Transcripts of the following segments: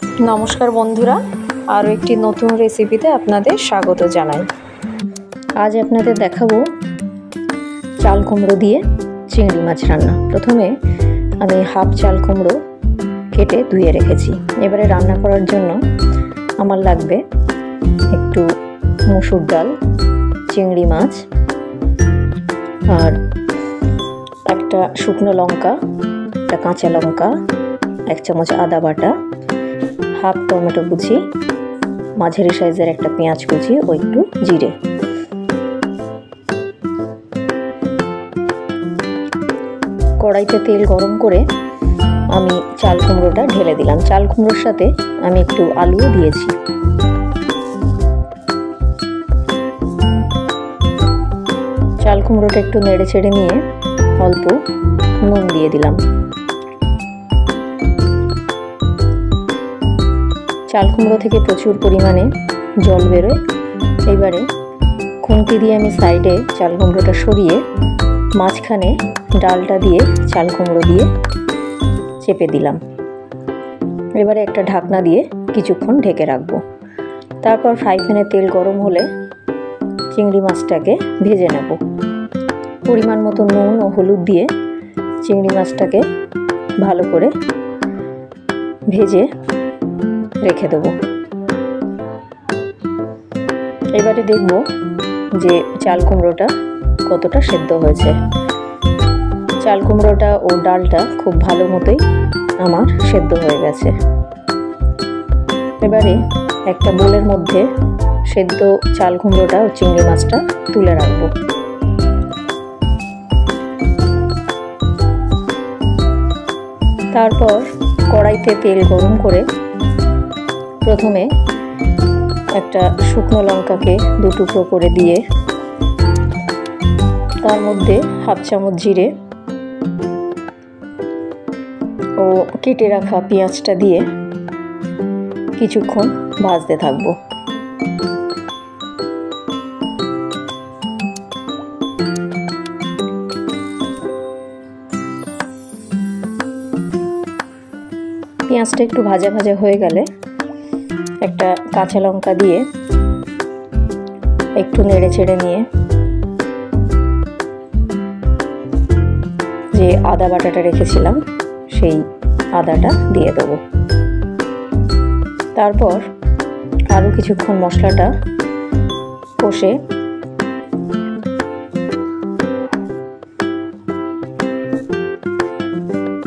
नमस्कार बंधुरा आरो एकटी नतून रेसिपिते आपनादेर स्वागत जानाई। आज आपनादेर देखाबो चाल कुमड़ो दिए चिंगड़ी माछ रान्ना। प्रथमे आमी हाफ चाल कुमड़ो केटे धुए रेखेछि। एबारे रान्ना करार जोन्नो आमार लागबे एकटू मसुर डाल, चिंगड़ी माछ और एकटा शुकनो लंका, एकटा काँचा लंका, एक चामच आदा बाटा, हाफ टमेटो कुचि, माझारी साइजेर एक पेंयाज कुचि और एकटू जिरे। कड़ाईते तेल गरम करे आमी चाल कुमड़ोटा ढेले दिलाम। चाल कुमड़ोर साथे आमी एकटू आलुओ दिएछि। चाल कुमड़ोटा एकटू नेड़े छेड़े निये अल्प नुन दिए दिलाम। चाल कुमड़ो थेके प्रचुर परिमाणे जल बेरोय। एबारे खुंती दिए आमी साइडे चाल कुमड़ोटा सरिये माझखाने डालटा दिए चाल कुमड़ो दिए चेपे दिलाम। एबारे एकटा ढाकना दिए किछुक्षण ढेके राखबो। तारपर फ्राई पैने तेल गरम होले चिंगड़ी माछटाके भेजे नेब। परिमाण मतो नुन और हलुद दिए चिंगड़ी माछटाके भालो करे भेजे रेखे देव। एबारे देखबो जे चाल कुमड़ोटा कतटा सेদ্ধ हयेछे। चाल कुमड़ोटा और डालटा खूब भालो मतोई आमार सेদ্ধ हये गेछे। एबारे एकटा बोलेर मध्य सेদ্ধ चाल कुमड़ोटा और चिंगड़ी माछटा तुले राखबो। तारपर कड़ाईते तेल गरम करे प्रथमे एकटा शुकनो लंकाके दु टुकरो करे दिए तार मध्य हाफ चामच जिरे और केटे राखा पेंयाजटा दिए किछुक्षण भाजते थाकबो। पेंयाजटा एकटू भाजा भाजा हये गेले একটা কাঁচা লঙ্কা দিয়ে একটু নেড়ে ছেড়ে নিয়ে যে আদা বাটাটা রেখেছিলাম সেই আদাটা দিয়ে দেব। তারপর আরো কিছুক্ষণ মশলাটা কষে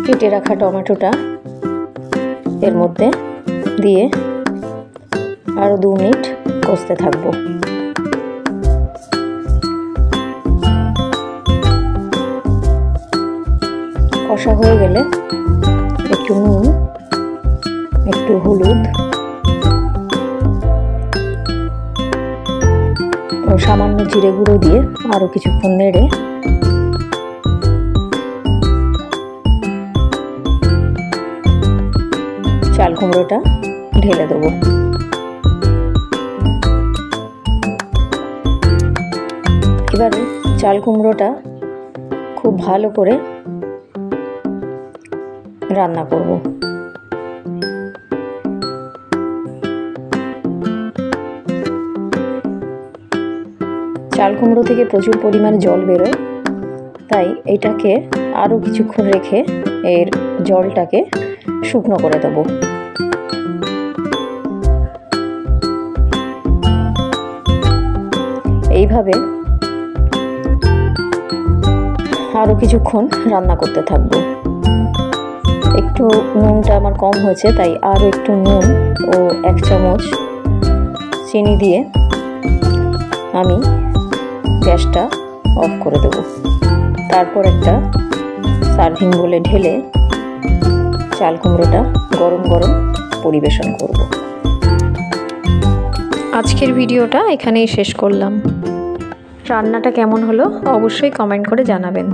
কেটে রাখা টমেটোটা এর মধ্যে দিয়ে आरो 2 मिनट कषते थाकबो। कषा हये गेले एकटू नुन, एकटू हलुद और सामान्य जिरे गुঁড়ো दिए आरो किछुक्षण नेड़े चाल कुमड़ोटा ढेले देबो। এবারে চাল কুমড়োটা খুব ভালো করে রান্না করব। চাল কুমড়ো থেকে প্রচুর পরিমাণে জল বেরোয়, তাই এটাকে আরো কিছুক্ষণ রেখে এর জলটাকে শুকনো করে দেব। এইভাবে আরো কিছুক্ষণ রান্না করতে থাকবো। একটু নুনটা আমার কম হয়েছে তাই আরো একটু নুন ও 1 চামচ চিনি দিয়ে আমি গ্যাসটা অফ করে দেব। তারপর একটা সার্ভিং বলে ঢেলে চাল কুমড়োটা গরম গরম পরিবেশন করব। আজকের ভিডিওটা এখানেই শেষ করলাম। রান্নাটা কেমন হলো অবশ্যই কমেন্ট করে জানাবেন।